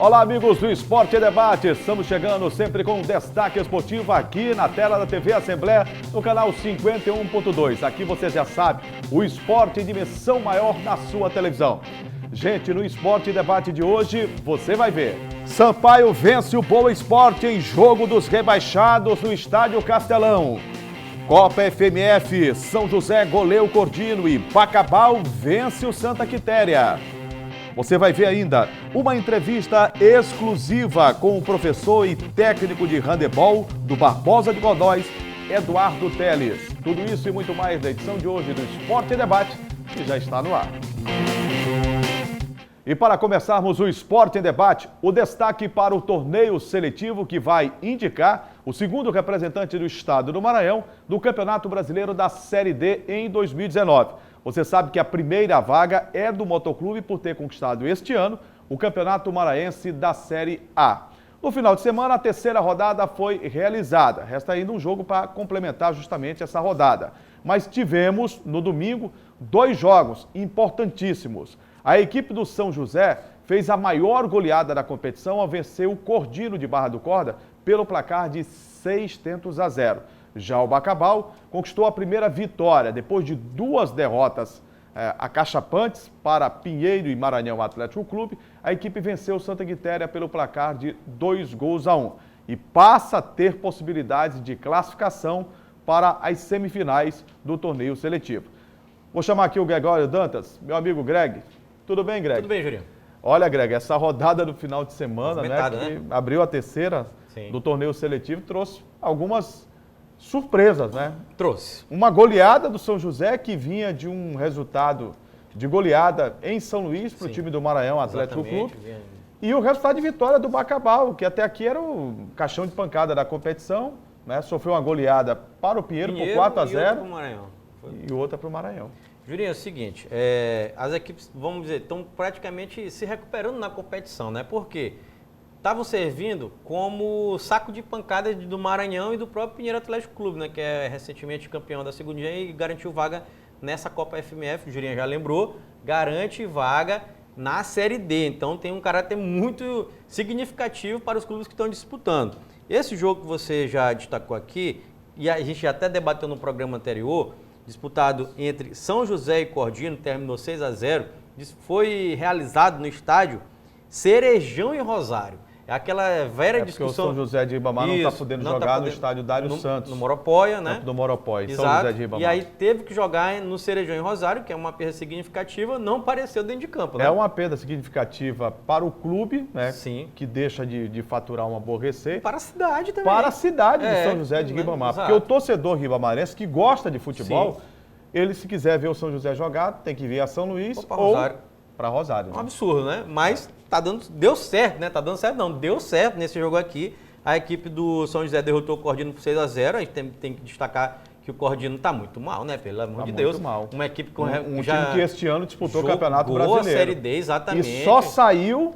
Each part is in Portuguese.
Olá, amigos do Esporte e Debate. Estamos chegando sempre com um destaque esportivo aqui na tela da TV Assembleia, no canal 51.2. Aqui você já sabe, o esporte em dimensão maior na sua televisão. Gente, no Esporte e Debate de hoje, você vai ver. Sampaio vence o Boa Esporte em jogo dos rebaixados no Estádio Castelão. Copa FMF, São José goleia o Cordino e Bacabal vence o Santa Quitéria. Você vai ver ainda uma entrevista exclusiva com o professor e técnico de handebol do Barbosa de Godóis, Eduardo Teles. Tudo isso e muito mais na edição de hoje do Esporte e Debate, que já está no ar. E para começarmos o Esporte em Debate, o destaque para o torneio seletivo que vai indicar o segundo representante do estado do Maranhão do Campeonato Brasileiro da Série D em 2019. Você sabe que a primeira vaga é do Motoclube por ter conquistado este ano o Campeonato Maranhense da Série A. No final de semana, a terceira rodada foi realizada. Resta ainda um jogo para complementar justamente essa rodada. Mas tivemos, no domingo, 2 jogos importantíssimos. A equipe do São José fez a maior goleada da competição ao vencer o Cordino de Barra do Corda pelo placar de 6-0. Já o Bacabal conquistou a primeira vitória depois de 2 derrotas acachapantes para Pinheiro e Maranhão Atlético Clube. A equipe venceu o Santa Quitéria pelo placar de 2-1 e passa a ter possibilidades de classificação para as semifinais do torneio seletivo. Vou chamar aqui o Gregório Dantas, meu amigo Greg. Tudo bem, Greg? Tudo bem, Jurinho. Olha, Greg, essa rodada do final de semana, né? Que abriu a terceira Sim. do torneio seletivo, trouxe algumas surpresas, né? Trouxe. Uma goleada do São José que vinha de um resultado de goleada em São Luís para o time do Maranhão Atlético Clube. E o resultado de vitória do Bacabal, que até aqui era o caixão de pancada da competição, né? Sofreu uma goleada para o Pinheiro por 4-0 e outra para o Maranhão. Jurinho, é o seguinte, as equipes, vamos dizer, estão praticamente se recuperando na competição, né? Por quê? Estavam servindo como saco de pancadas do Maranhão e do próprio Pinheiro Atlético Clube, né? Que é recentemente campeão da segundinha e garantiu vaga nessa Copa FMF, o Jurinho já lembrou, garante vaga na Série D. Então tem um caráter muito significativo para os clubes que estão disputando. Esse jogo que você já destacou aqui, e a gente já até debateu no programa anterior, disputado entre São José e Cordino, terminou 6-0, foi realizado no estádio Cerejão e Rosário. É aquela velha discussão. Porque o São José de Ribamar não está podendo jogar no estádio Dário Santos. No Moropóia, né? Do Moropóia, Exato. São José de Ribamar. E aí teve que jogar no Cerejão e Rosário, que é uma perda significativa, não apareceu dentro de campo, né? É uma perda significativa para o clube, né? Sim. Que deixa de faturar uma boa receita. Para a cidade também. Para a cidade de São José de Ribamar. Exato. Porque o torcedor ribamarense que gosta de futebol, Sim. ele se quiser ver o São José jogar, tem que vir a São Luís ou para Rosário. Um absurdo, né? Mas deu certo, né? Deu certo nesse jogo aqui. A equipe do São José derrotou o Cordino por 6-0. A gente tem que destacar que o Cordino está muito mal, né? Pelo amor de Deus. Mal. Uma equipe com time que este ano disputou o Campeonato Brasileiro. A Série D, exatamente. E só saiu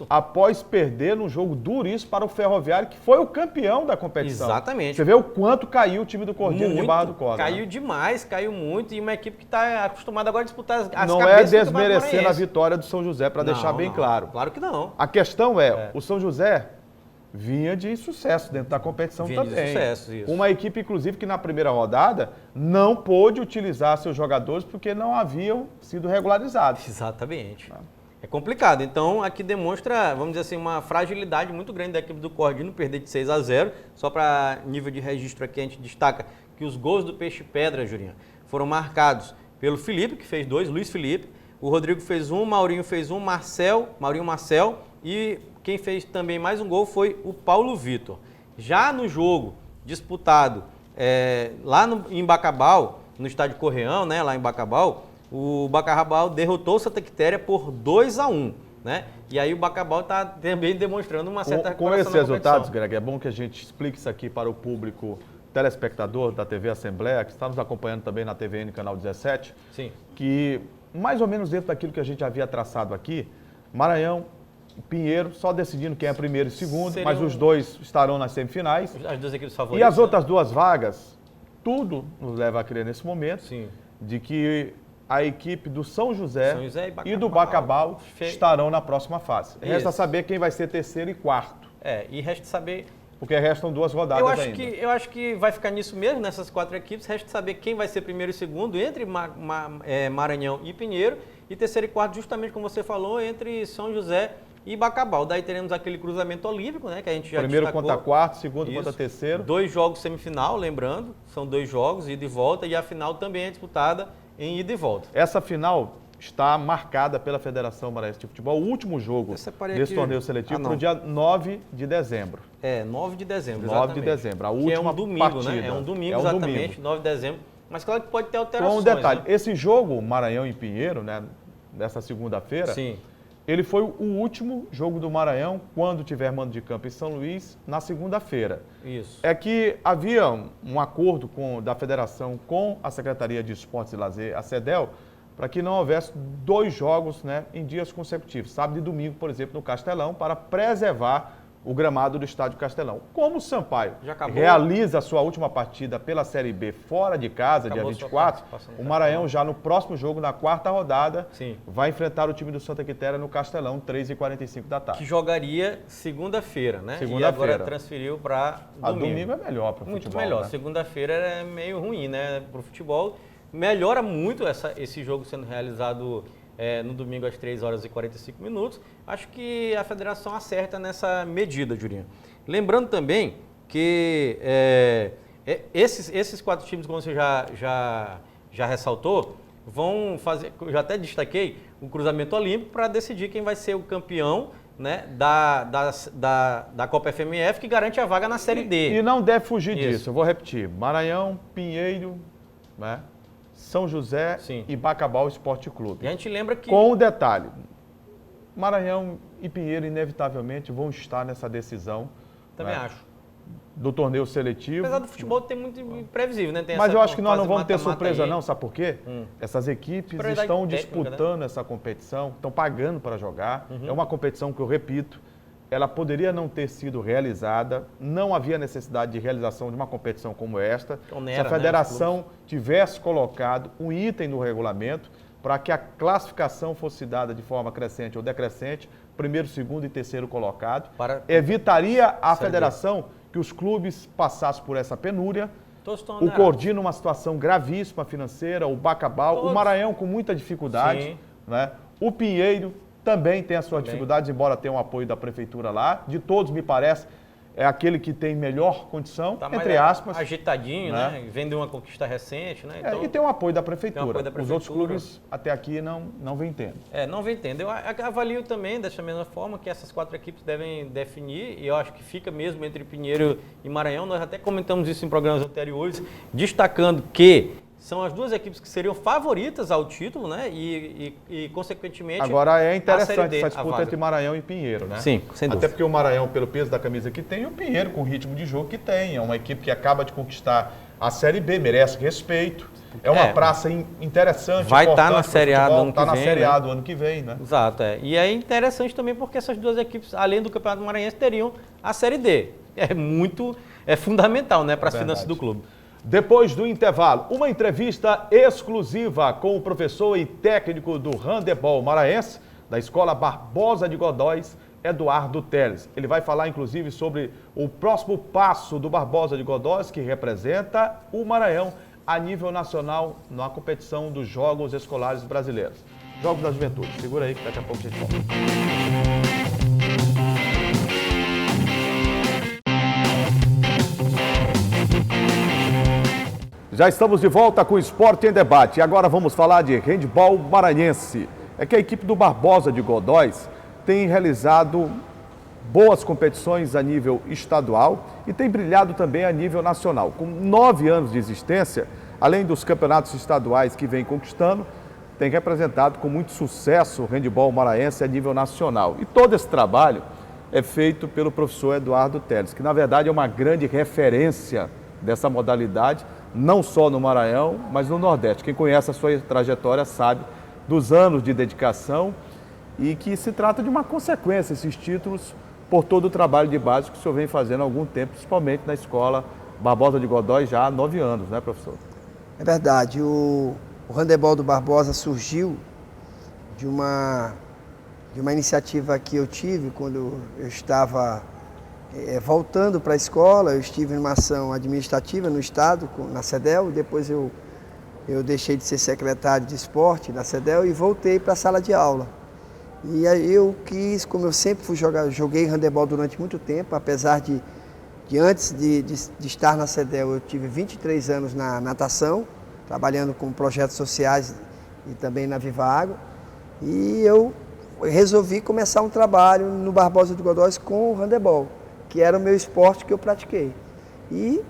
após perder num jogo duríssimo para o Ferroviário, que foi o campeão da competição. Exatamente. Você vê o quanto caiu o time do Cordino de Barra do Corda. Caiu demais, caiu muito. E uma equipe que está acostumada agora a disputar as cabeças. Não é desmerecendo a vitória do São José, para deixar bem claro. Claro que não. A questão o São José vinha de sucesso dentro da competição também. De sucesso, isso. Uma equipe, inclusive, que na primeira rodada não pôde utilizar seus jogadores porque não haviam sido regularizados. Exatamente. É complicado. Então, aqui demonstra, vamos dizer assim, uma fragilidade muito grande da equipe do Cordino, perder de 6-0. Só para nível de registro aqui, a gente destaca que os gols do Peixe Pedra, Jurinho, foram marcados pelo Felipe, que fez 2, Luiz Felipe. O Rodrigo fez 1, Maurinho fez 1, Maurinho Marcel e quem fez também mais um gol foi o Paulo Vitor. Já no jogo disputado lá em Bacabal, no estádio Correão, né, lá em Bacabal, o Bacabal derrotou o Santa Quitéria por 2-1. Né? E aí o Bacabal está também demonstrando uma certa recuperação. Com esses resultados, Greg, é bom que a gente explique isso aqui para o público telespectador da TV Assembleia, que está nos acompanhando também na TVN Canal 17. Sim. Que mais ou menos dentro daquilo que a gente havia traçado aqui, Maranhão, Pinheiro, só decidindo quem é primeiro e segundo, mas os dois estarão nas semifinais. As duas equipes favoritas. E as outras 2 vagas, tudo nos leva a crer nesse momento, Sim. de que a equipe do São José, e do Bacabal estarão na próxima fase. Resta saber quem vai ser terceiro e quarto. E resta saber... Porque restam 2 rodadas ainda. Eu acho que vai ficar nisso mesmo, nessas 4 equipes. Resta saber quem vai ser primeiro e segundo entre Maranhão e Pinheiro. E terceiro e quarto, justamente como você falou, entre São José e Bacabal. Daí teremos aquele cruzamento olímpico, né, que a gente já Primeiro destacou. contra quarto, segundo contra terceiro. 2 jogos semifinal, lembrando. São 2 jogos, ida e volta. E a final também é disputada em ida e volta. Essa final está marcada pela Federação Maranhense de Futebol. O último jogo desse torneio seletivo para o dia 9 de dezembro. 9 de dezembro, 9 de dezembro, a última que é um domingo, partida. Né? É um domingo, exatamente, 9 de dezembro. Mas claro que pode ter alterações. Com um detalhe, esse jogo, Maranhão e Pinheiro, né, nessa segunda-feira, ele foi o último jogo do Maranhão quando tiver mando de campo em São Luís, na segunda-feira. Isso. É que havia um acordo da Federação com a Secretaria de Esportes e Lazer, a CEDEL, para que não houvesse 2 jogos, né, em dias consecutivos, sábado e domingo, por exemplo, no Castelão, para preservar o gramado do Estádio Castelão. Como o Sampaio realiza a sua última partida pela Série B fora de casa, dia 24, o Maranhão já no próximo jogo, na 4ª rodada, vai enfrentar o time do Santa Quitéria no Castelão, 3h45 da tarde. Que jogaria segunda-feira, né? E agora transferiu para domingo. Domingo é melhor para o futebol. Muito melhor. Né? Segunda-feira é meio ruim, né, para o futebol. Melhora muito esse jogo sendo realizado no domingo às 3h45. Acho que a federação acerta nessa medida, Jurinho. Lembrando também que esses 4 times, como você já ressaltou, vão fazer, eu já até destaquei, o cruzamento olímpico para decidir quem vai ser o campeão, né, da Copa FMF, que garante a vaga na Série D. E não deve fugir disso, eu vou repetir. Maranhão, Pinheiro, né? São José e Bacabal Esporte Clube. E a gente lembra que... Com um detalhe, Maranhão e Pinheiro inevitavelmente vão estar nessa decisão. Também acho. Do torneio seletivo. Apesar do futebol ter muito imprevisível, né? Mas eu acho que nós não vamos ter surpresa não, sabe por quê? Essas equipes estão disputando essa competição, estão pagando para jogar. É uma competição que, eu repito, ela poderia não ter sido realizada, não havia necessidade de realização de uma competição como esta, se a federação tivesse colocado um item no regulamento para que a classificação fosse dada de forma crescente ou decrescente, primeiro, segundo e terceiro colocado, evitaria a federação que os clubes passassem por essa penúria, o Cordino uma situação gravíssima financeira, o Bacabal, o Maranhão com muita dificuldade, né? O Pinheiro também tem as suas dificuldades, embora tenha um apoio da prefeitura lá. De todos, me parece, é aquele que tem melhor condição, entre aspas. Agitadinho, né? Vem de uma conquista recente, né? Então, e tem o apoio da prefeitura. Os outros clubes, até aqui, não vem tendo. Não vem tendo. Eu avalio também, dessa mesma forma, que essas 4 equipes devem definir, e eu acho que fica mesmo entre Pinheiro e Maranhão. Nós até comentamos isso em programas anteriores, destacando que são as 2 equipes que seriam favoritas ao título, né? E consequentemente, agora é interessante essa disputa entre Maranhão e Pinheiro, né? Sim, sem dúvida. Até porque o Maranhão, pelo peso da camisa que tem, e o Pinheiro com o ritmo de jogo que tem. É uma equipe que acaba de conquistar a Série B, merece respeito. É uma praça interessante. Vai estar na Série A do ano que vem. Está na Série A do ano que vem, né? Exato. E é interessante também porque essas 2 equipes, além do Campeonato Maranhense, teriam a Série D. É fundamental, né, para as finanças do clube. Depois do intervalo, uma entrevista exclusiva com o professor e técnico do handebol maranhense, da Escola Barbosa de Godóis, Eduardo Teles. Ele vai falar, inclusive, sobre o próximo passo do Barbosa de Godóis, que representa o Maranhão a nível nacional na competição dos Jogos Escolares Brasileiros. Jogos da Juventude. Segura aí que daqui a pouco a gente volta. Já estamos de volta com o Esporte em Debate. E agora vamos falar de handebol maranhense. É que a equipe do Barbosa de Godóis tem realizado boas competições a nível estadual e tem brilhado também a nível nacional. Com 9 anos de existência, além dos campeonatos estaduais que vem conquistando, tem representado com muito sucesso o handebol maranhense a nível nacional. E todo esse trabalho é feito pelo professor Eduardo Teles, que na verdade é uma grande referência dessa modalidade, não só no Maranhão, mas no Nordeste. Quem conhece a sua trajetória sabe dos anos de dedicação e que se trata de uma consequência, esses títulos, por todo o trabalho de base que o senhor vem fazendo há algum tempo, principalmente na Escola Barbosa de Godóis, já há 9 anos, né, professor? É verdade. O O handebol do Barbosa surgiu de uma iniciativa que eu tive quando eu estava voltando para a escola. Eu estive numa ação administrativa no estado, na CEDEL, depois eu deixei de ser secretário de esporte na CEDEL e voltei para a sala de aula. E aí eu quis, como eu sempre joguei handebol durante muito tempo, apesar de antes de estar na CEDEL, eu tive 23 anos na natação, trabalhando com projetos sociais e também na Viva Água. E eu resolvi começar um trabalho no Barbosa de Godóis com o handebol, que era o meu esporte que eu pratiquei. E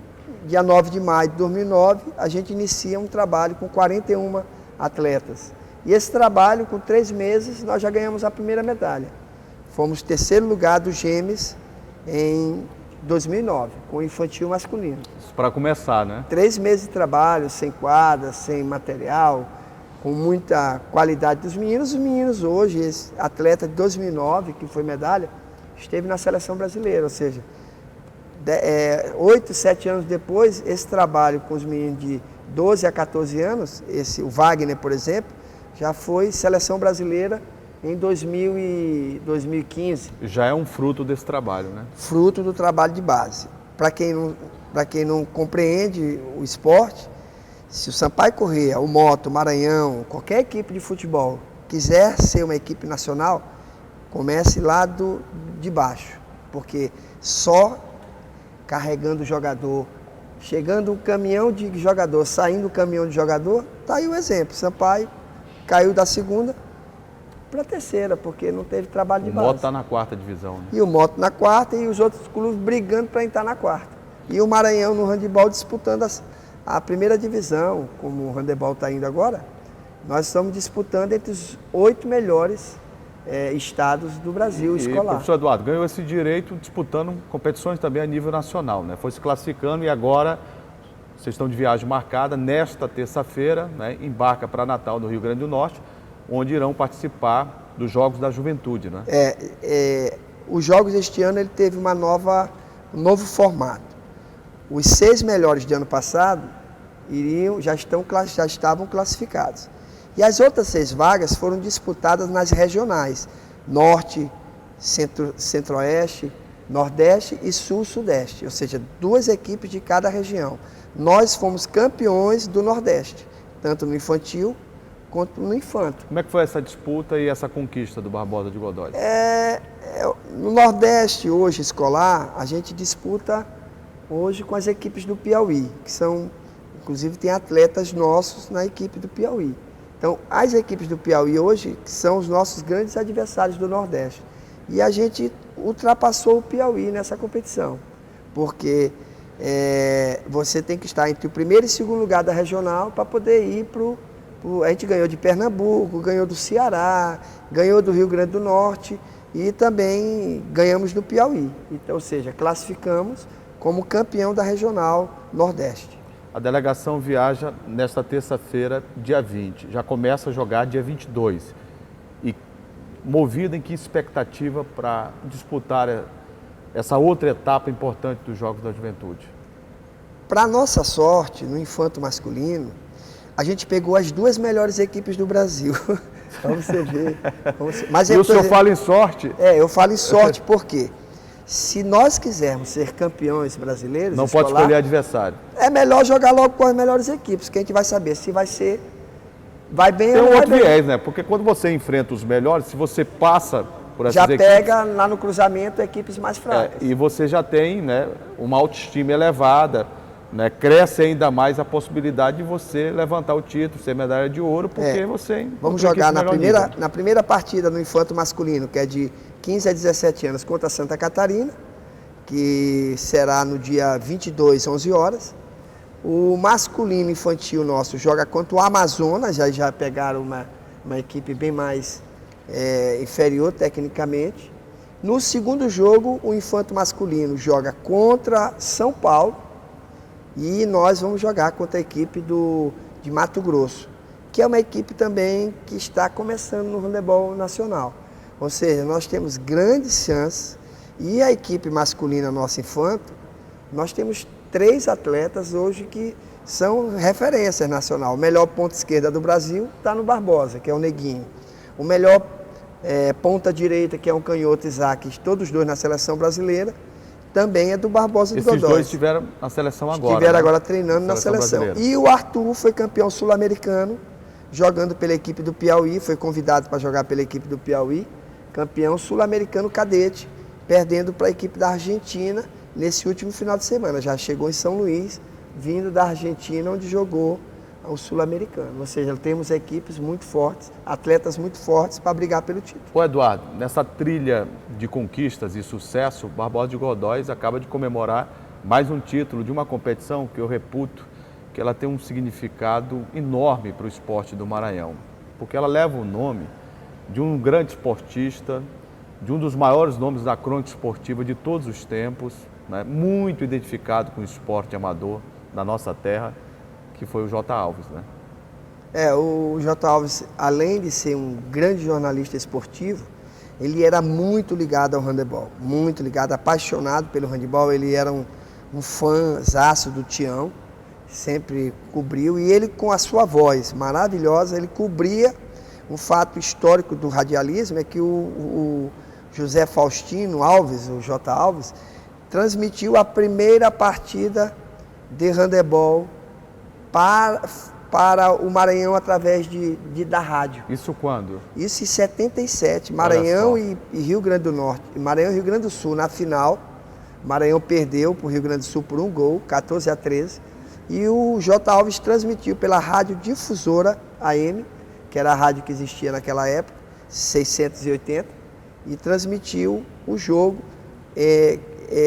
dia 9 de maio de 2009, a gente inicia um trabalho com 41 atletas. E esse trabalho, com 3 meses, nós já ganhamos a primeira medalha. Fomos terceiro lugar do Gêmeos em 2009, com o infantil masculino. Isso para começar, né? 3 meses de trabalho, sem quadra, sem material, com muita qualidade dos meninos. Os meninos hoje, esse atleta de 2009, que foi medalha, esteve na seleção brasileira, ou seja, 8, 7 anos depois, esse trabalho com os meninos de 12 a 14 anos, o Wagner, por exemplo, já foi seleção brasileira em 2015. Já é um fruto desse trabalho, né? Fruto do trabalho de base. Para quem não compreende o esporte, se o Sampaio Corrêa, o Moto, o Maranhão, qualquer equipe de futebol quiser ser uma equipe nacional, comece lá de baixo, porque só carregando o jogador, chegando um caminhão de jogador, saindo um caminhão de jogador, está aí o exemplo. Sampaio caiu da segunda para a terceira, porque não teve trabalho de base. O Moto está na 4ª divisão, né? E o Moto na 4ª e os outros clubes brigando para entrar na 4ª. E o Maranhão no handebol disputando a primeira divisão, como o handebol está indo agora. Nós estamos disputando entre os 8 melhores estados do Brasil escolar. E, professor Eduardo, ganhou esse direito disputando competições também a nível nacional, né? Foi se classificando e agora vocês estão de viagem marcada nesta terça-feira, né? Embarca para Natal, no Rio Grande do Norte, onde irão participar dos Jogos da Juventude, né? Os Jogos deste ano ele teve um novo formato. Os 6 melhores de ano passado já estavam classificados. E as outras 6 vagas foram disputadas nas regionais, Norte, Centro-Oeste, Nordeste e Sul-Sudeste, ou seja, 2 equipes de cada região. Nós fomos campeões do Nordeste, tanto no infantil quanto no infanto. Como é que foi essa disputa e essa conquista do Barbosa de Godóis? No Nordeste, hoje, escolar, a gente disputa hoje com as equipes do Piauí, que são, inclusive, tem atletas nossos na equipe do Piauí. Então, as equipes do Piauí hoje são os nossos grandes adversários do Nordeste. E a gente ultrapassou o Piauí nessa competição, porque você tem que estar entre o primeiro e segundo lugar da regional para poder ir a gente ganhou de Pernambuco, ganhou do Ceará, ganhou do Rio Grande do Norte e também ganhamos do Piauí. Então, ou seja, classificamos como campeão da regional Nordeste. A delegação viaja nesta terça-feira, dia 20. Já começa a jogar dia 22. E movida em que expectativa para disputar essa outra etapa importante dos Jogos da Juventude? Para nossa sorte, no infanto masculino, a gente pegou as 2 melhores equipes do Brasil. Para você ver. Mas e o senhor fala em sorte? Eu falo em sorte porque se nós quisermos ser campeões brasileiros... Não pode escolher adversário. É melhor jogar logo com as melhores equipes, que a gente vai saber se vai bem ou não vai bem. Tem um outro viés, né? Porque quando você enfrenta os melhores, se você passa por essas equipes... Já pega lá no cruzamento equipes mais fracas. E você já tem, né, uma autoestima elevada, né? Cresce ainda mais a possibilidade de você levantar o título, ser medalha de ouro, porque você... Vamos jogar na primeira partida no infanto masculino, que é de 15 a 17 anos, contra Santa Catarina, que será no dia 22, 11 horas. O masculino infantil nosso joga contra o Amazonas, já pegaram uma equipe bem mais inferior tecnicamente. No segundo jogo, o infanto masculino joga contra São Paulo e nós vamos jogar contra a equipe de Mato Grosso, que é uma equipe também que está começando no handebol nacional. Ou seja, nós temos grandes chances e a equipe masculina, nosso infanto, nós temos 3 atletas hoje que são referências nacional. O melhor ponta esquerda do Brasil está no Barbosa, que é o Neguinho. O melhor ponta direita, que é um canhoto, Isaac, todos os dois na seleção brasileira, também é do Barbosa de Godói. Esses dois estiveram na seleção agora. Estiveram né? agora treinando na seleção. Brasileira. E o Arthur foi campeão sul-americano, jogando pela equipe do Piauí, foi convidado para jogar pela equipe do Piauí, campeão sul-americano cadete, perdendo para a equipe da Argentina nesse último final de semana. Já chegou em São Luís, vindo da Argentina, onde jogou o sul-americano. Ou seja, temos equipes muito fortes, atletas muito fortes para brigar pelo título. Ô Eduardo, nessa trilha de conquistas e sucesso, o Barbosa de Godói acaba de comemorar mais um título de uma competição que eu reputo que ela tem um significado enorme para o esporte do Maranhão, porque ela leva o nome de um grande esportista, de um dos maiores nomes da crônica esportiva de todos os tempos, né? Muito identificado com o esporte amador da nossa terra, que foi o J. Alves, né? O J. Alves, além de ser um grande jornalista esportivo, ele era muito ligado ao handebol, muito ligado, apaixonado pelo handebol. Ele era um fãzaço do Tião, sempre cobriu, e ele, com a sua voz maravilhosa, ele cobria um fato histórico do radialismo, é que o José Faustino Alves, o J. Alves, transmitiu a primeira partida de handebol para o Maranhão através da rádio. Isso quando? Isso em 77, Maranhão e Rio Grande do Norte. Maranhão e Rio Grande do Sul na final. Maranhão perdeu para o Rio Grande do Sul por 1 gol, 14-13. E o J. Alves transmitiu pela rádio difusora AM, que era a rádio que existia naquela época, 680, e transmitiu o jogo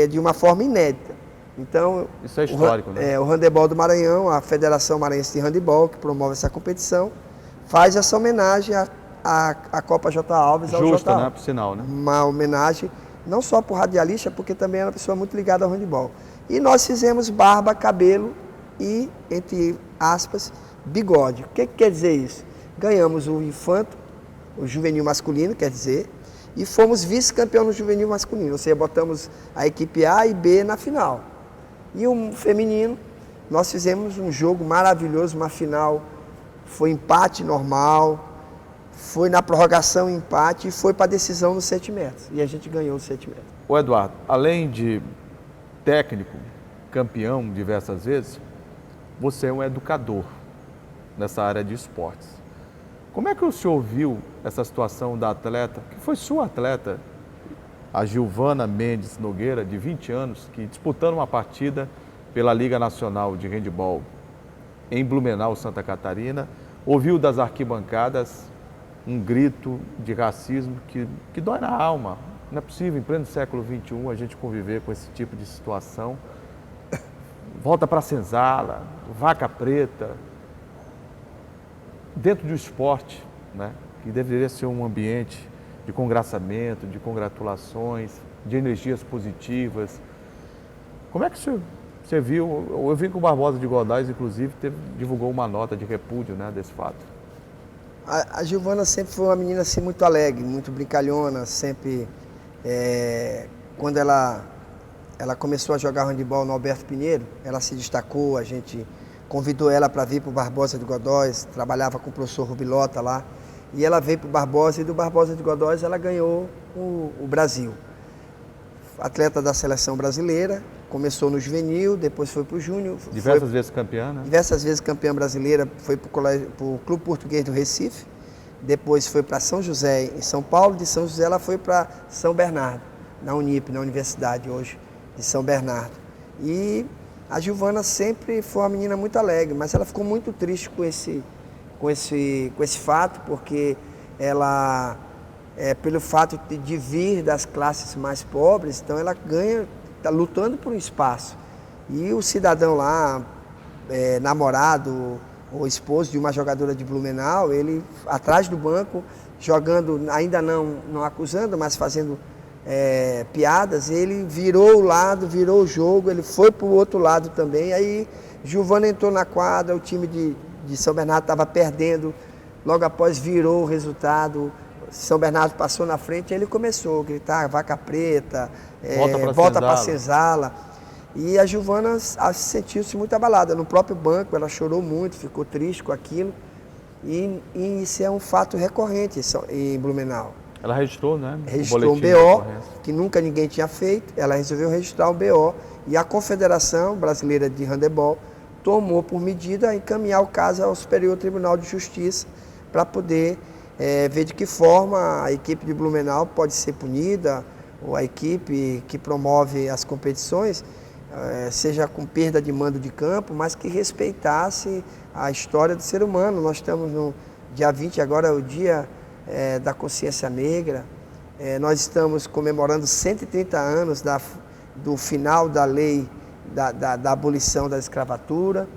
de uma forma inédita. Então, isso é histórico, né? O handebol do Maranhão, a Federação Maranhense de Handebol, que promove essa competição, faz essa homenagem à Copa J. Alves ao Justa, J. Alves. né? Por sinal, né? Uma homenagem não só para o radialista, porque também era uma pessoa muito ligada ao handebol. E nós fizemos barba, cabelo e, entre aspas, bigode. O que quer dizer isso? Ganhamos o infanto, o juvenil masculino, quer dizer, e fomos vice-campeão no juvenil masculino. Ou seja, botamos a equipe A e B na final. E o feminino, nós fizemos um jogo maravilhoso, uma final, foi empate normal, foi na prorrogação empate e foi para a decisão nos 7 metros. E a gente ganhou os 7 metros. Ô Eduardo, além de técnico, campeão diversas vezes, você é um educador nessa área de esportes. Como é que o senhor viu essa situação da atleta, que foi sua atleta, a Gilvana Mendes Nogueira, de 20 anos, que disputando uma partida pela Liga Nacional de Handebol em Blumenau, Santa Catarina, ouviu das arquibancadas um grito de racismo que dói na alma. Não é possível, em pleno século XXI, a gente conviver com esse tipo de situação. Volta para a senzala, vaca preta, dentro do esporte, né? Que deveria ser um ambiente de congraçamento, de congratulações, de energias positivas. Como é que você viu? Eu vi que o Barbosa de Godói, inclusive, divulgou uma nota de repúdio, né, desse fato. A Gilvana sempre foi uma menina assim, muito alegre, muito brincalhona, sempre... quando ela começou a jogar handebol no Alberto Pinheiro, ela se destacou, a gente convidou ela para vir para o Barbosa de Godói, trabalhava com o professor Rubilota lá, e ela veio para o Barbosa, e do Barbosa de Godói ela ganhou o Brasil. Atleta da seleção brasileira, começou no juvenil, depois foi para o júnior. Diversas vezes campeã, né? Diversas vezes campeã brasileira, foi para o Clube Português do Recife, depois foi para São José, em São Paulo, de São José ela foi para São Bernardo, na Unip, na Universidade hoje de São Bernardo. E a Gilvana sempre foi uma menina muito alegre, mas ela ficou muito triste com esse fato, porque ela, pelo fato de vir das classes mais pobres, então ela está lutando por um espaço. E o cidadão lá, namorado ou esposo de uma jogadora de Blumenau, ele atrás do banco, jogando, ainda não acusando, mas fazendo piadas, ele virou o lado, virou o jogo, ele foi para o outro lado também. Aí Gilvana entrou na quadra, o time de São Bernardo estava perdendo, logo após virou o resultado, São Bernardo passou na frente, aí ele começou a gritar vaca preta, volta para a senzala. E a Giovana sentiu-se muito abalada. No próprio banco, ela chorou muito, ficou triste com aquilo. E isso é um fato recorrente em Blumenau. Ela registrou, né? Registrou um BO, que nunca ninguém tinha feito. Ela resolveu registrar um BO. E a Confederação Brasileira de Handebol tomou por medida encaminhar o caso ao Superior Tribunal de Justiça para poder ver de que forma a equipe de Blumenau pode ser punida, ou a equipe que promove as competições, seja com perda de mando de campo, mas que respeitasse a história do ser humano. Nós estamos no dia 20, agora é o dia da consciência negra. Nós estamos comemorando 130 anos do final da lei da abolição da escravatura,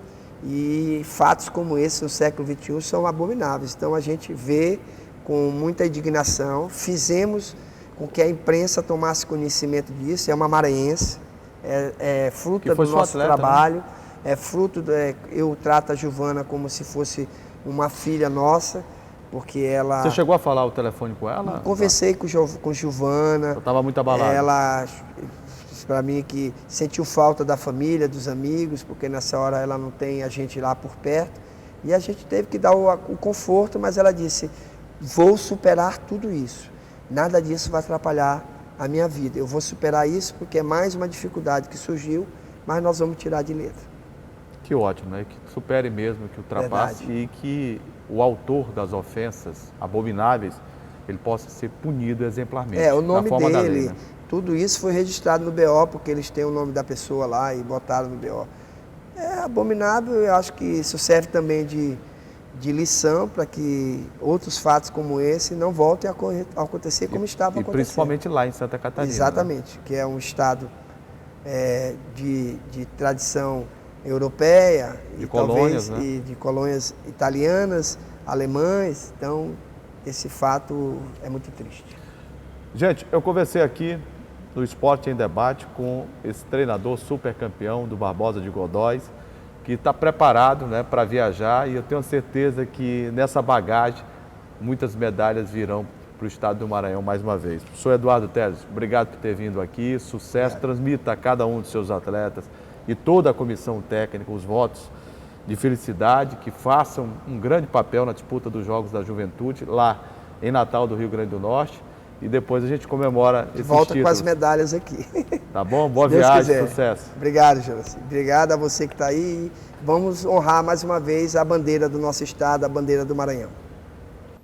e fatos como esse no século XXI são abomináveis. Então a gente vê com muita indignação, fizemos com que a imprensa tomasse conhecimento disso, é uma maranhense, é fruto do nosso trabalho, né? Eu trato a Giovana como se fosse uma filha nossa, porque ela... Você chegou a falar o telefone com ela? Conversei com Giovana. Eu estava muito abalado. Ela disse para mim que sentiu falta da família, dos amigos, porque nessa hora ela não tem a gente lá por perto. E a gente teve que dar o conforto, mas ela disse, vou superar tudo isso. Nada disso vai atrapalhar a minha vida. Eu vou superar isso porque é mais uma dificuldade que surgiu, mas nós vamos tirar de letra. Que ótimo, né? Que supere mesmo, que ultrapasse. Verdade. E que o autor das ofensas abomináveis, ele possa ser punido exemplarmente. O nome dele, da lei, né? Tudo isso foi registrado no BO, porque eles têm o nome da pessoa lá e botaram no BO. É abominável, eu acho que isso serve também de lição para que outros fatos como esse não voltem a acontecer como estavam acontecendo. E principalmente lá em Santa Catarina. Exatamente, né? Que é um estado de tradição europeia de e colônias, talvez né? E de colônias italianas, alemães. Então, esse fato é muito triste. Gente, eu conversei aqui no Esporte em Debate com esse treinador super campeão do Barbosa de Godóis, que está preparado, né, para viajar, e eu tenho certeza que nessa bagagem muitas medalhas virão para o estado do Maranhão mais uma vez. Professor Eduardo Teles, obrigado por ter vindo aqui, sucesso, transmita a cada um dos seus atletas e toda a comissão técnica os votos de felicidade, que façam um grande papel na disputa dos Jogos da Juventude lá em Natal do Rio Grande do Norte, e depois a gente comemora esses Volta títulos. Com as medalhas aqui. Tá bom? Boa viagem, sucesso. Obrigado, Jonas. Obrigado a você que está aí. Vamos honrar mais uma vez a bandeira do nosso estado, a bandeira do Maranhão.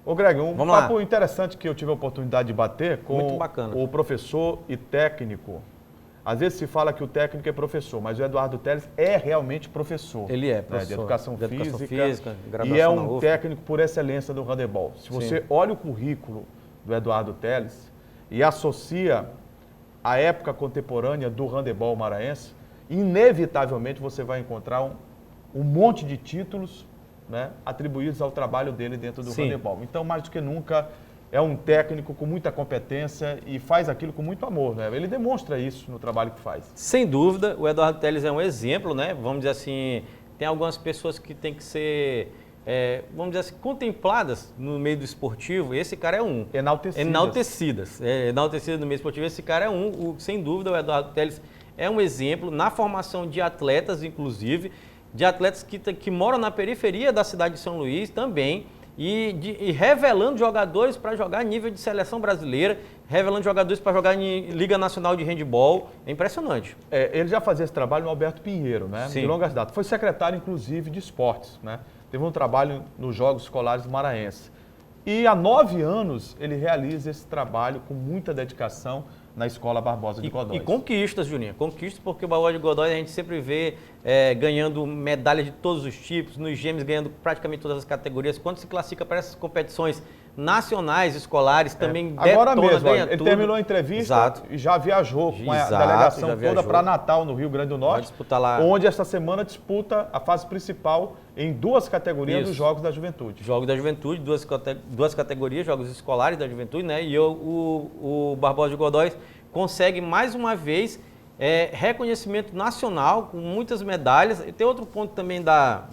Ô Greg, papo interessante que eu tive a oportunidade de bater com o professor e técnico. Às vezes se fala que o técnico é professor, mas o Eduardo Teles é realmente professor. Ele é professor. De educação física graduação e é um técnico por excelência do handebol. Se você olha o currículo do Eduardo Teles e associa a época contemporânea do handebol maranhense, inevitavelmente você vai encontrar um monte de títulos, né, atribuídos ao trabalho dele dentro do handebol. Então, mais do que nunca, é um técnico com muita competência e faz aquilo com muito amor, né? Ele demonstra isso no trabalho que faz. Sem dúvida, o Eduardo Teles é um exemplo, né? Vamos dizer assim, tem algumas pessoas que têm que ser, vamos dizer assim, contempladas no meio do esportivo. Esse cara é um. Enaltecidas no meio esportivo. Esse cara é um. Sem dúvida, o Eduardo Teles é um exemplo na formação de atletas, inclusive, de atletas que moram na periferia da cidade de São Luís também, e revelando jogadores para jogar em nível de seleção brasileira, revelando jogadores para jogar em Liga Nacional de Handebol. É impressionante. Ele já fazia esse trabalho no Alberto Pinheiro, né? Sim. De longas datas. Foi secretário, inclusive, de esportes, né? Teve um trabalho nos Jogos Escolares do Maranhense. E há 9 anos ele realiza esse trabalho com muita dedicação na Escola Barbosa de Godóis. E conquistas, Juninho. Conquistas, porque o Barbosa de Godóis a gente sempre vê ganhando medalhas de todos os tipos, nos gêmeos ganhando praticamente todas as categorias. Quando se classifica para essas competições nacionais, escolares, também agora mesmo, ganha ele tudo. Terminou a entrevista e já viajou com a delegação toda para Natal, no Rio Grande do Norte, lá, onde esta semana disputa a fase principal em 2 categorias dos Jogos da Juventude. Jogos da Juventude, duas categorias, Jogos Escolares da Juventude, né? E o Barbosa de Godóis consegue mais uma vez reconhecimento nacional, com muitas medalhas. E tem outro ponto também da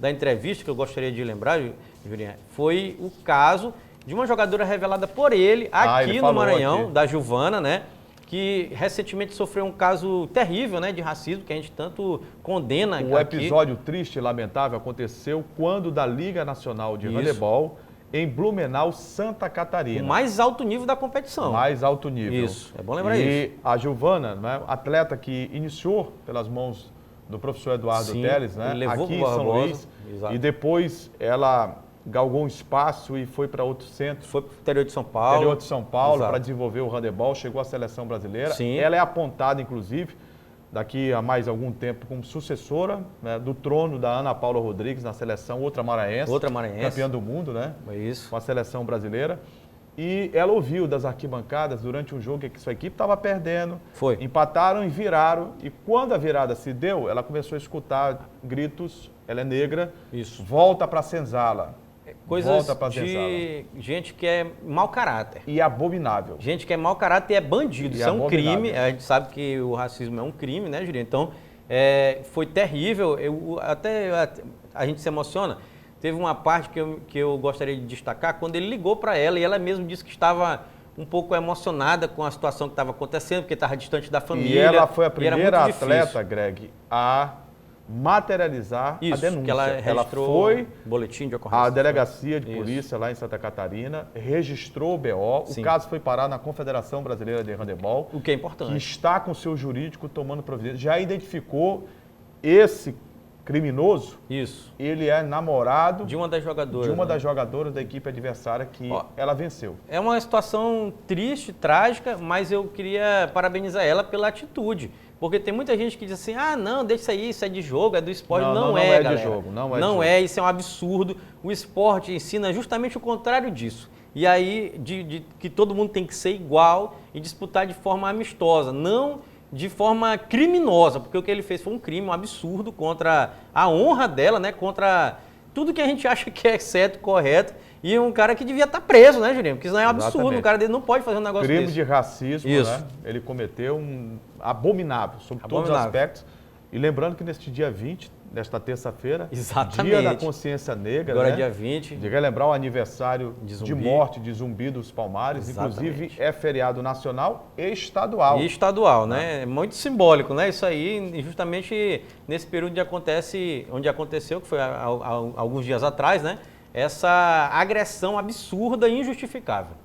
entrevista que eu gostaria de lembrar, Jurinha, foi o caso de uma jogadora revelada por ele aqui no Maranhão, da Giovana, né? que recentemente sofreu um caso terrível, né, de racismo, que a gente tanto condena aqui. O episódio triste e lamentável aconteceu quando da Liga Nacional de Handebol em Blumenau, Santa Catarina. O mais alto nível da competição. Mais alto nível. Isso, é bom lembrar isso. E a Giovana, né, atleta que iniciou pelas mãos do professor Eduardo Teles, né, aqui em São Luís, exato. E depois ela galgou um espaço e foi para outro centro. Foi para o interior de São Paulo. Para desenvolver o handebol, chegou à seleção brasileira. Sim. Ela é apontada, inclusive, daqui a mais algum tempo, como sucessora, né, do trono da Ana Paula Rodrigues na seleção, outra maranhense. Campeã do mundo, né? É isso. Com a seleção brasileira. E ela ouviu das arquibancadas durante um jogo que sua equipe estava perdendo. Foi. Empataram e viraram. E quando a virada se deu, ela começou a escutar gritos. Ela é negra. Isso. Volta para a senzala. Coisas de gente que é mau caráter. E abominável. Gente que é mau caráter e é bandido. Isso é um abominável. crime. A gente sabe que o racismo é um crime, né, Juliano? Então, foi terrível. A gente se emociona. Teve uma parte que eu gostaria de destacar, quando ele ligou para ela e ela mesmo disse que estava um pouco emocionada com a situação que estava acontecendo, porque estava distante da família. E ela foi a primeira atleta, Greg, a materializar a denúncia. Que ela foi boletim de ocorrência. A delegacia de polícia lá em Santa Catarina registrou o BO. Sim. O caso foi parar na Confederação Brasileira de Handebol. O que é importante. Que está com o seu jurídico tomando providência. Já identificou esse criminoso. Isso. Ele é namorado de uma das jogadoras. De uma das jogadoras da equipe adversária que ela venceu. É uma situação triste, trágica, mas eu queria parabenizar ela pela atitude. Porque tem muita gente que diz assim, não, deixa isso é de jogo, é do esporte. Não é, galera. De jogo, não isso é um absurdo. O esporte ensina justamente o contrário disso. E aí, que todo mundo tem que ser igual e disputar de forma amistosa, não de forma criminosa, porque o que ele fez foi um crime, um absurdo contra a honra dela, né? Contra tudo que a gente acha que é certo, correto. E um cara que devia estar preso, né, Julinho? Porque isso não é um absurdo, um cara dele não pode fazer um negócio desse. Crime de racismo, né? Ele cometeu um abominável, sob todos os aspectos. E lembrando que neste dia 20, nesta terça-feira, Dia da Consciência Negra, agora né? dia 20. De relembrar o aniversário de morte de Zumbi dos Palmares. Exatamente. Inclusive, é feriado nacional e estadual. E estadual, né? É muito simbólico, né? Isso aí, justamente nesse período onde aconteceu, que foi há alguns dias atrás, né? Essa agressão absurda e injustificável.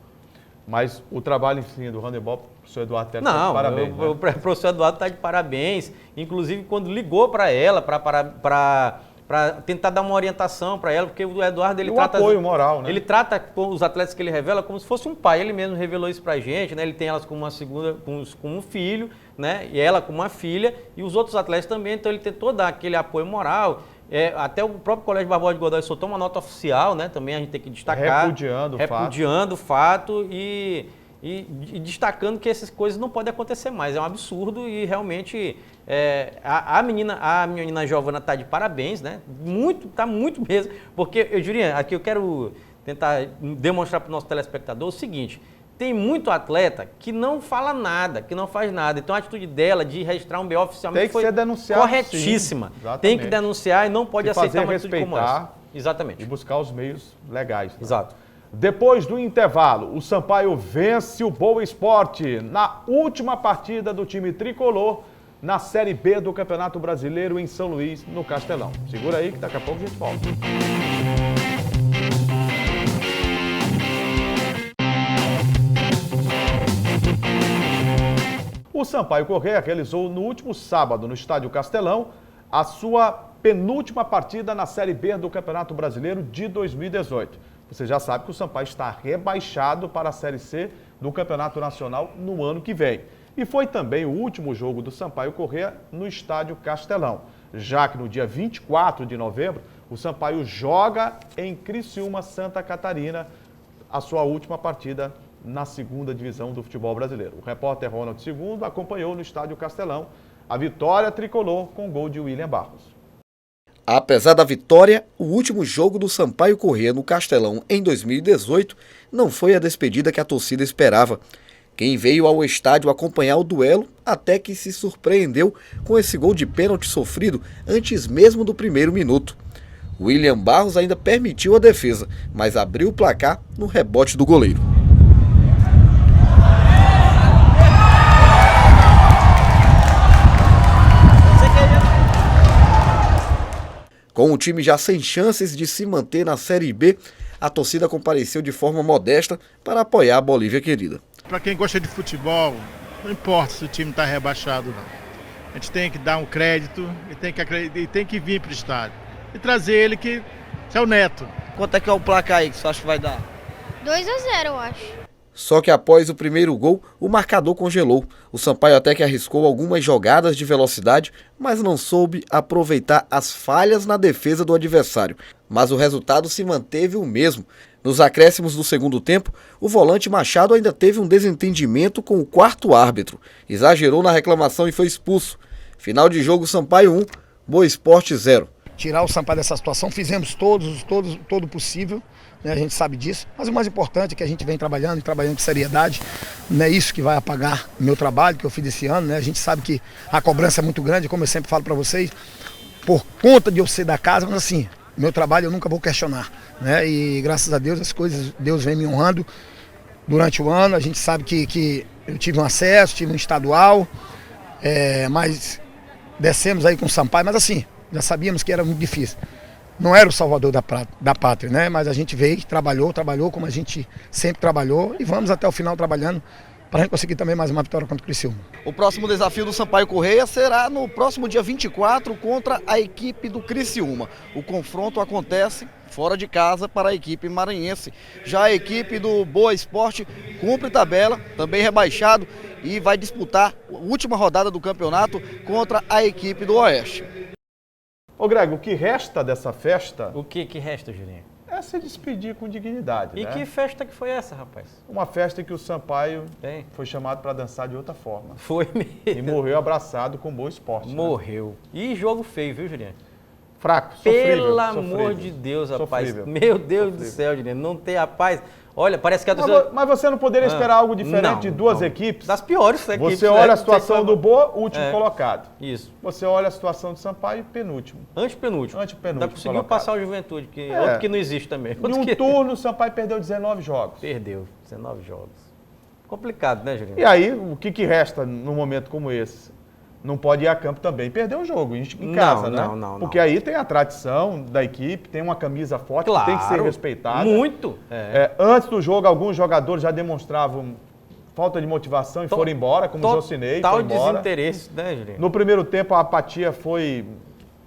Mas o trabalho, enfim, do handebol, o professor Eduardo Teles está de parabéns. O professor Eduardo está de parabéns. Inclusive, quando ligou para ela, para tentar dar uma orientação para ela, porque o Eduardo, ele trata... apoio moral, né? Ele trata os atletas que ele revela como se fosse um pai. Ele mesmo revelou isso para a gente, né? Ele tem elas como como um filho, né? E ela como uma filha, e os outros atletas também. Então, ele tentou dar aquele apoio moral. Até o próprio Colégio Barbosa de Godoy soltou uma nota oficial, né? Também a gente tem que destacar. Repudiando o fato e destacando que essas coisas não podem acontecer mais. É um absurdo e realmente a menina Giovana está de parabéns, né? Está muito mesmo. Porque, Juliano, aqui eu quero tentar demonstrar para o nosso telespectador o seguinte: tem muito atleta que não fala nada, que não faz nada. Então a atitude dela de registrar um BO oficialmente foi corretíssima. Sim, tem que denunciar e não pode aceitar uma atitude como essa. Exatamente. E buscar os meios legais. Né? Exato. Depois do intervalo, o Sampaio vence o Boa Esporte na última partida do time tricolor na Série B do Campeonato Brasileiro em São Luís, no Castelão. Segura aí que daqui a pouco a gente volta. O Sampaio Corrêa realizou no último sábado no Estádio Castelão a sua penúltima partida na Série B do Campeonato Brasileiro de 2018. Você já sabe que o Sampaio está rebaixado para a Série C do Campeonato Nacional no ano que vem. E foi também o último jogo do Sampaio Corrêa no Estádio Castelão, já que no dia 24 de novembro o Sampaio joga em Criciúma, Santa Catarina, a sua última partida na segunda divisão do futebol brasileiro. O repórter Ronald II acompanhou no Estádio Castelão a vitória tricolor com gol de William Barros. Apesar da vitória, o último jogo do Sampaio Corrêa no Castelão em 2018 não foi a despedida que a torcida esperava. Quem veio ao estádio acompanhar o duelo até que se surpreendeu com esse gol de pênalti sofrido antes mesmo do primeiro minuto. William Barros ainda permitiu a defesa, mas abriu o placar no rebote do goleiro. Com o time já sem chances de se manter na Série B, a torcida compareceu de forma modesta para apoiar a Bolívia querida. Para quem gosta de futebol, não importa se o time está rebaixado ou não. A gente tem que dar um crédito e tem que vir para o estádio. E trazer ele que é o Neto. Quanto é que é o placar aí que você acha que vai dar? 2-0, eu acho. Só que após o primeiro gol, o marcador congelou. O Sampaio até que arriscou algumas jogadas de velocidade, mas não soube aproveitar as falhas na defesa do adversário. Mas o resultado se manteve o mesmo. Nos acréscimos do segundo tempo, o volante Machado ainda teve um desentendimento com o quarto árbitro. Exagerou na reclamação e foi expulso. Final de jogo, Sampaio 1, Boa Esporte 0. Tirar o Sampaio dessa situação, fizemos todo o possível, né? A gente sabe disso, mas o mais importante é que a gente vem trabalhando com seriedade, não é isso que vai apagar o meu trabalho que eu fiz esse ano, né? A gente sabe que a cobrança é muito grande, como eu sempre falo para vocês, por conta de eu ser da casa, mas assim, meu trabalho eu nunca vou questionar, né? E graças a Deus as coisas, Deus vem me honrando durante o ano. A gente sabe que eu tive um acesso, tive um estadual, mas descemos aí com o Sampaio, mas assim, já sabíamos que era muito difícil. Não era o salvador da pátria, né? Mas a gente veio, trabalhou como a gente sempre trabalhou e vamos até o final trabalhando para a gente conseguir também mais uma vitória contra o Criciúma. O próximo desafio do Sampaio Corrêa será no próximo dia 24 contra a equipe do Criciúma. O confronto acontece fora de casa para a equipe maranhense. Já a equipe do Boa Esporte cumpre tabela, também rebaixado, e vai disputar a última rodada do campeonato contra a equipe do Oeste. Ô Greg, o que resta dessa festa O que resta, Julinho? é se despedir com dignidade, E né? que festa que foi essa, rapaz? Uma festa em que o Sampaio Tem. foi chamado para dançar de outra forma. Foi E mesmo. morreu abraçado com Boa Esporte. Né? Morreu. E jogo feio, viu, Juliano? Fraco, sofrível. Pelo amor sofrível. de Deus, rapaz. Sofrível. Meu Deus do Sofrível. céu, Juliano. Não tem a paz. Olha, parece que a torcida... Mas você não poderia esperar algo diferente Não, de duas não. equipes? Das piores equipes. Você olha né? a situação do Boa, último É. colocado. Isso. Você olha a situação do Sampaio, penúltimo. Antepenúltimo. Antepenúltimo Ainda conseguiu colocado. passar o Juventude, que É. outro que não existe também. Em Outro um que... turno, o Sampaio perdeu 19 jogos. Perdeu. 19 jogos. Complicado, né, Juliano? E aí, o que resta num momento como esse? Não pode ir a campo também perder o jogo em casa, né? Não. Porque aí tem a tradição da equipe, tem uma camisa forte que tem que ser respeitada. Muito. Antes do jogo, alguns jogadores já demonstravam falta de motivação e foram embora, como o Jocinei, Tal foi embora. desinteresse, né, Juliano? No primeiro tempo, a apatia foi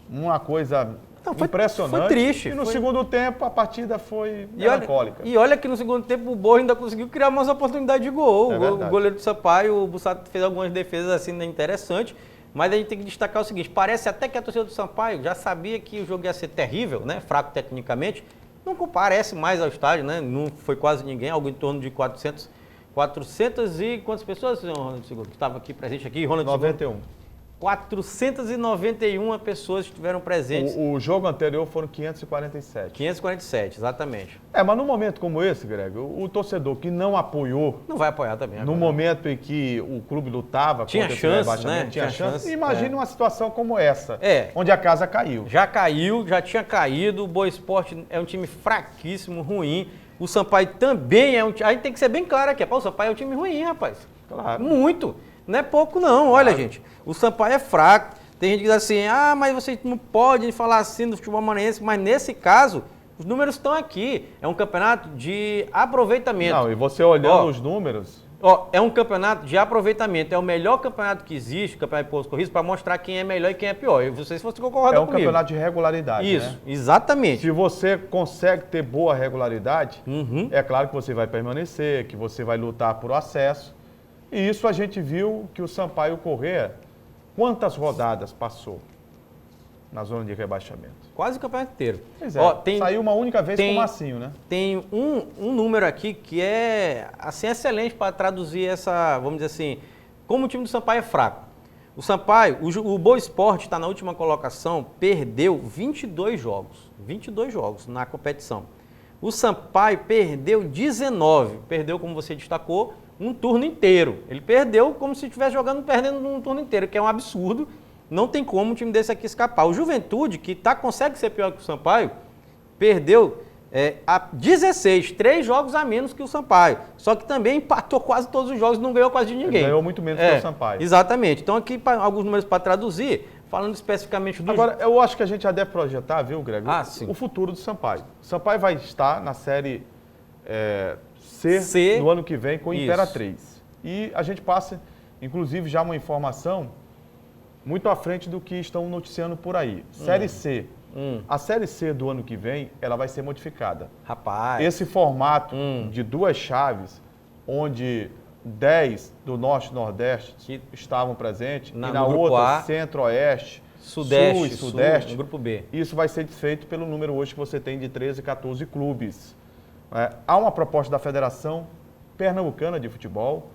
uma coisa impressionante. Foi triste. E no segundo tempo, a partida foi E olha, melancólica. e olha que no segundo tempo o Boa ainda conseguiu criar umas oportunidades de gol. É O verdade. goleiro do Sampaio, o Bussato fez algumas defesas assim interessantes, mas a gente tem que destacar o seguinte, parece até que a torcida do Sampaio já sabia que o jogo ia ser terrível, né? Fraco tecnicamente, não comparece mais ao estádio, né? Não foi quase ninguém, algo em torno de 400 e quantas pessoas, Ronald Segundo, que estava aqui presente aqui, Ronald Segundo? 91. 491 pessoas estiveram presentes. O jogo anterior foram 547. 547, exatamente. Mas num momento como esse, Greg, o torcedor que não apoiou, Não vai apoiar também. no agora. momento em que o clube lutava Tinha contra esse chance, rebaixamento, né? tinha Tinha chance. chance, Imagine uma situação como essa, É. onde a casa caiu. Já caiu, já tinha caído, o Boa Esporte é um time fraquíssimo, ruim. O Sampaio também é um time... A gente tem que ser bem claro aqui. O Sampaio é um time ruim, rapaz. Claro. Muito. Não é pouco não, olha gente. O Sampaio é fraco. Tem gente que diz assim, mas vocês não podem falar assim do futebol maranhense. Mas nesse caso, os números estão aqui. É um campeonato de aproveitamento. Não, e você olhando os números... É um campeonato de aproveitamento. É o melhor campeonato que existe, o campeonato de pontos corridos, para mostrar quem é melhor e quem é pior. Eu não sei se você concorda É um comigo. campeonato de regularidade, Isso, né? exatamente. Se você consegue ter boa regularidade, Uhum. é claro que você vai permanecer, que você vai lutar por acesso. E isso a gente viu que o Sampaio Corrêa, quantas rodadas passou na zona de rebaixamento? Quase o campeonato inteiro. Pois é, saiu uma única vez com o Massinho, né? Tem um número aqui que é assim, excelente para traduzir essa, vamos dizer assim, como o time do Sampaio é fraco. O Sampaio, o Boa Esporte está na última colocação, perdeu 22 jogos na competição. O Sampaio perdeu 19, perdeu, como você destacou, um turno inteiro. Ele perdeu como se estivesse perdendo um turno inteiro, que é um absurdo. Não tem como um time desse aqui escapar. O Juventude, que consegue ser pior que o Sampaio, perdeu a 16, 3 jogos a menos que o Sampaio. Só que também empatou quase todos os jogos e não ganhou quase de ninguém. Ele ganhou muito menos que o Sampaio. Exatamente. Então aqui, alguns números para traduzir. Falando especificamente do... Agora, eu acho que a gente já deve projetar, viu, Greg? Sim. O futuro do Sampaio. O Sampaio vai estar na Série C no ano que vem com o Imperatriz. E a gente passa, inclusive, já uma informação muito à frente do que estão noticiando por aí. Série C. A Série C do ano que vem, ela vai ser modificada. Rapaz. Esse formato de 2 chaves, onde 10 do Norte e Nordeste que estavam presentes, e na outra Centro-Oeste, Sudeste, Sul e Sudeste, no grupo B. Isso vai ser feito pelo número hoje que você tem de 13, 14 clubes. Há uma proposta da Federação Pernambucana de Futebol,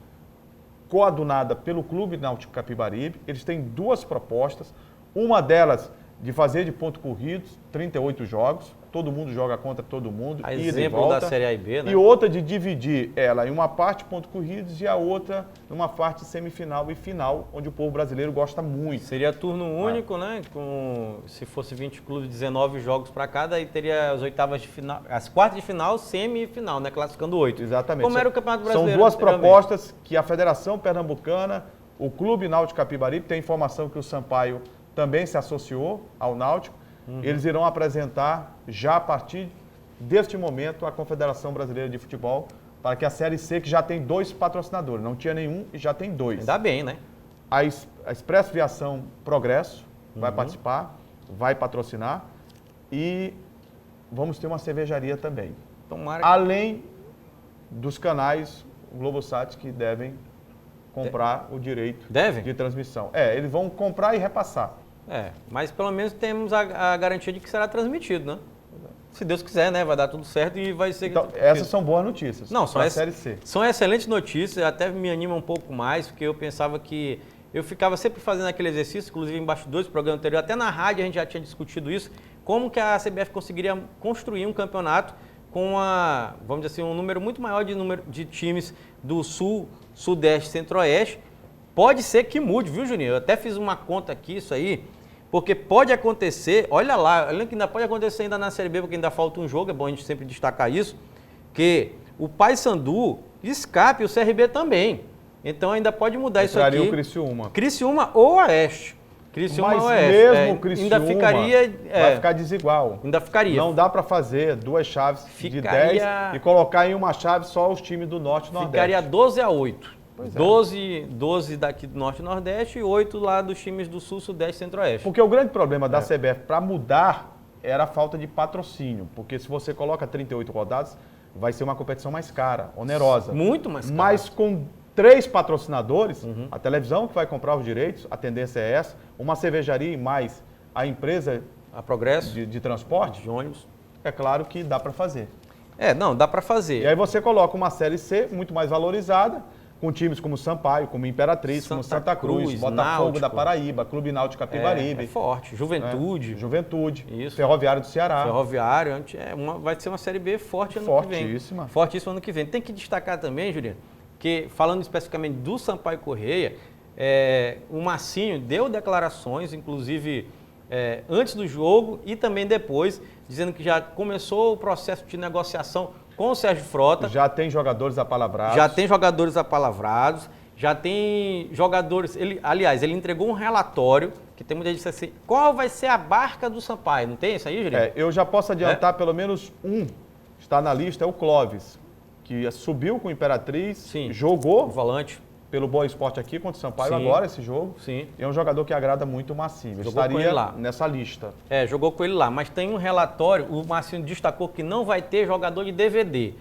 coadunada pelo Clube Náutico Capibaribe. Eles têm 2 propostas, uma delas de fazer de ponto corridos, 38 jogos, todo mundo joga contra todo mundo, A ida e exemplo volta. da Série A e B, né? E outra de dividir ela em uma parte ponto corridos e a outra numa parte semifinal e final, onde o povo brasileiro gosta muito. Seria turno único, né? Se fosse 20 clubes, 19 jogos para cada, aí teria as oitavas de final, as quartas de final, semifinal, né? Classificando 8. Exatamente. Como era o Campeonato Brasileiro? São 2 propostas que a Federação Pernambucana, o Clube Náutico Capibaribe, tem informação que o Sampaio também se associou ao Náutico. Eles irão apresentar já a partir deste momento a Confederação Brasileira de Futebol para que a Série C, que já tem 2 patrocinadores, não tinha nenhum e já tem 2. Ainda bem, né? A Expresso Viação Progresso vai participar, vai patrocinar e vamos ter uma cervejaria também. Tomara. Além dos canais Globosat que devem comprar o direito de transmissão. Eles vão comprar e repassar. Mas pelo menos temos a garantia de que será transmitido, né? Se Deus quiser, né? Vai dar tudo certo e vai ser... Então, essas são boas notícias. Não, são Série C. São excelentes notícias, até me anima um pouco mais, porque eu pensava que... Eu ficava sempre fazendo aquele exercício, inclusive em bastidores do programa anterior, até na rádio a gente já tinha discutido isso, como que a CBF conseguiria construir um campeonato com vamos dizer assim, um número muito maior de times do Sul, Sudeste, Centro-Oeste. Pode ser que mude, viu, Juninho? Eu até fiz uma conta aqui, isso aí, porque pode acontecer, olha lá, olha que ainda pode acontecer ainda na Série B, porque ainda falta um jogo, é bom a gente sempre destacar isso, que o Paysandu escape o CRB também. Então ainda pode mudar isso aqui. O Criciúma. Criciúma ou Oeste. Criciúma ou Oeste. Mesmo o Criciúma ainda ficaria, vai ficar desigual. Ainda ficaria. Não dá para fazer 2 chaves de 10 e colocar em uma chave só os times do Norte e Nordeste. Ficaria 12-8. 12 daqui do Norte e Nordeste e 8 lá dos times do Sul, Sudeste e Centro-Oeste. Porque o grande problema da CBF para mudar era a falta de patrocínio. Porque se você coloca 38 rodadas, vai ser uma competição mais cara, onerosa. Muito mais cara. Mas com 3 patrocinadores, a televisão que vai comprar os direitos, a tendência é essa, uma cervejaria e mais a empresa a Progresso de transporte, de ônibus, é claro que dá para fazer. Não, dá para fazer. E aí você coloca uma Série C muito mais valorizada, com times como Sampaio, como Imperatriz, como Santa Cruz, Botafogo Náutico da Paraíba, Clube Náutico Capibaribe. É forte. Juventude. Juventude. Isso. Ferroviário do Ceará. Ferroviário. Vai ser uma Série B forte ano que vem. Fortíssima. Fortíssima ano que vem. Tem que destacar também, Juliano, que falando especificamente do Sampaio Corrêa, o Massinho deu declarações, inclusive antes do jogo e também depois, dizendo que já começou o processo de negociação com o Sérgio Frota. Já tem jogadores apalavrados. Já tem jogadores... Aliás, ele entregou um relatório, que tem muita gente assim, qual vai ser a barca do Sampaio? Não tem isso aí, Juliano? Eu já posso adiantar pelo menos um, está na lista, é o Clóvis, que subiu com o Imperatriz, jogou o volante pelo Boa Esporte aqui contra o Sampaio Sim. agora, esse jogo. Sim. E é um jogador que agrada muito o Massinho. Jogou Estaria com ele lá. nessa lista. Jogou com ele lá. Mas tem um relatório, o Massinho destacou que não vai ter jogador de DVD.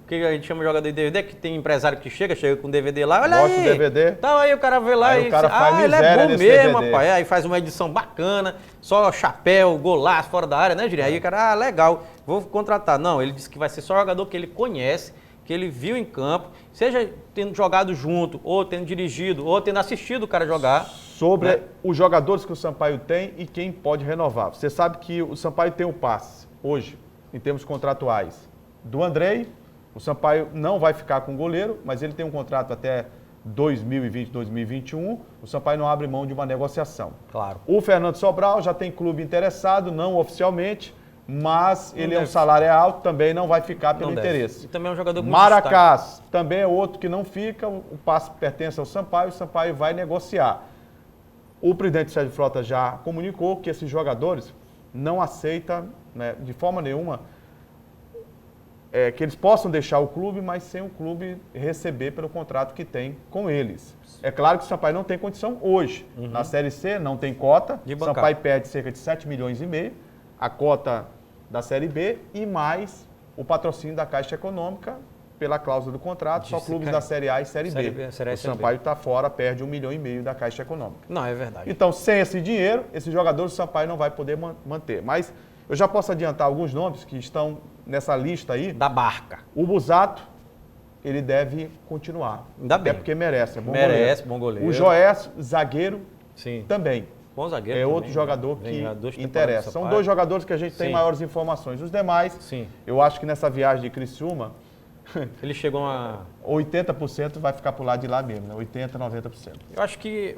Que a gente chama de jogador de DVD, que tem empresário que chega com DVD lá, olha Mostra aí. o DVD. Tá, aí o cara vê lá aí e o cara faz ele é bom mesmo, DVD. rapaz. Aí faz uma edição bacana, só chapéu, golaço fora da área, né, Juliano? Aí o cara, legal, vou contratar. Não, ele disse que vai ser só jogador que ele conhece, que ele viu em campo, seja tendo jogado junto, ou tendo dirigido, ou tendo assistido o cara jogar. Sobre os jogadores que o Sampaio tem e quem pode renovar. Você sabe que o Sampaio tem o passe, hoje, em termos contratuais, do Andrei. O Sampaio não vai ficar com o goleiro, mas ele tem um contrato até 2020, 2021. O Sampaio não abre mão de uma negociação. Claro. O Fernando Sobral já tem clube interessado, não oficialmente, mas ele um salário alto, também não vai ficar pelo interesse. E também é um jogador muito Maracás também é outro que não fica, o passe pertence ao Sampaio, o Sampaio vai negociar. O presidente Sérgio Frota já comunicou que esses jogadores não aceitam, né, de forma nenhuma, que eles possam deixar o clube, mas sem o clube receber pelo contrato que tem com eles. É claro que o Sampaio não tem condição hoje. Na Série C não tem cota, o Sampaio perde cerca de 7,5 milhões, a cota da Série B e mais o patrocínio da Caixa Econômica pela cláusula do contrato, só clubes da Série A e Série B. O Sampaio está fora, perde 1,5 milhão da Caixa Econômica. Não, é verdade. Então, sem esse dinheiro, esses jogadores do Sampaio não vai poder manter. Mas eu já posso adiantar alguns nomes que estão nessa lista aí. Da barca. O Busato, ele deve continuar. Ainda bem. Até porque merece, é bom merece, goleiro. Bom goleiro. O Joés, zagueiro, sim, também. Bom zagueiro. É também, outro jogador que interessa. interessa. São dois jogadores que a gente tem maiores informações. Os demais, sim, eu acho que nessa viagem de Criciúma, ele chegou a 80% vai ficar pro lado de lá mesmo, né? 80%, 90%. Eu acho que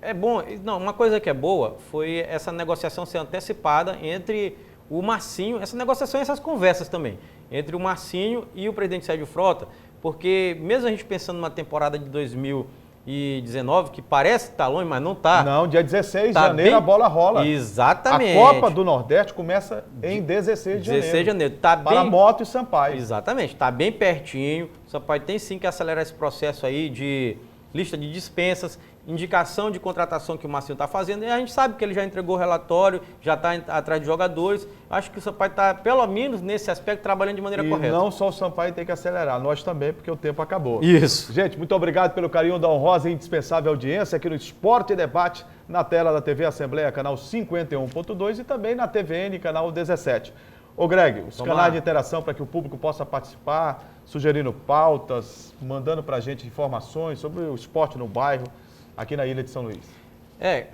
é bom. Não, uma coisa que é boa foi essa negociação ser antecipada entre o Marcinho, essa negociação e essas conversas também, entre o Marcinho e o presidente Sérgio Frota, porque mesmo a gente pensando numa temporada de 2019, que parece estar longe, mas não está. Não, dia 16 de janeiro a bola rola. Exatamente. A Copa do Nordeste começa em 16 de janeiro. 16 de janeiro. Tá para bem... Moto e Sampaio. Exatamente, está bem pertinho. O Sampaio tem sim que acelerar esse processo aí de lista de dispensas, indicação de contratação que o Marcinho está fazendo. E a gente sabe que ele já entregou o relatório, já está atrás de jogadores. Acho que o Sampaio está, pelo menos nesse aspecto, trabalhando de maneira correta. E não só o Sampaio tem que acelerar, nós também, porque o tempo acabou. Isso. Gente, muito obrigado pelo carinho da honrosa e indispensável audiência aqui no Esporte e Debate, na tela da TV Assembleia, canal 51.2 e também na TVN, canal 17. Ô Greg, os canais de interação para que o público possa participar, sugerindo pautas, mandando para a gente informações sobre o esporte no bairro, aqui na Ilha de São Luís.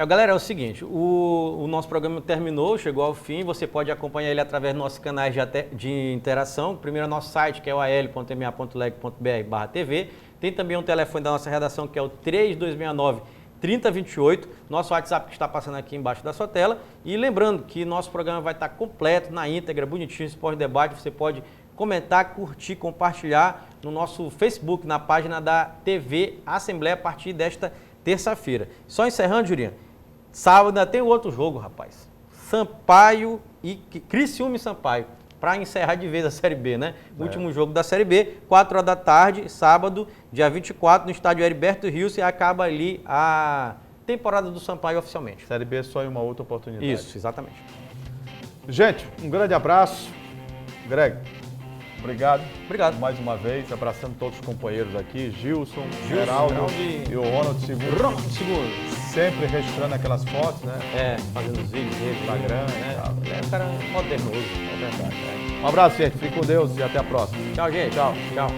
Galera, é o seguinte, o nosso programa terminou, chegou ao fim, você pode acompanhar ele através dos nossos canais de interação. Primeiro, nosso site, que é o al.ma.leg.br/tv. Tem também um telefone da nossa redação, que é o 3269-3028, nosso WhatsApp que está passando aqui embaixo da sua tela. E lembrando que nosso programa vai estar completo, na íntegra, bonitinho, Esporte e Debate. Você pode comentar, curtir, compartilhar no nosso Facebook, na página da TV Assembleia, a partir desta terça-feira. Só encerrando, Jurinha, sábado ainda tem outro jogo, rapaz. Sampaio e Criciúma e Sampaio, para encerrar de vez a Série B, né? Último jogo da Série B, 4 horas da tarde, sábado, dia 24, no estádio Heriberto Rios, e acaba ali a temporada do Sampaio oficialmente. Série B é só em uma outra oportunidade. Isso, exatamente. Gente, um grande abraço. Greg, obrigado. Obrigado. Mais uma vez, abraçando todos os companheiros aqui, Gilson, Geraldo e o Ronald II. Ronald II. Sempre registrando aquelas fotos, né? Fazendo os vídeos dele, Instagram, né? É um cara modernoso, é verdade. Um abraço, gente. Fique com Deus e até a próxima. Tchau, gente. Tchau. Tchau.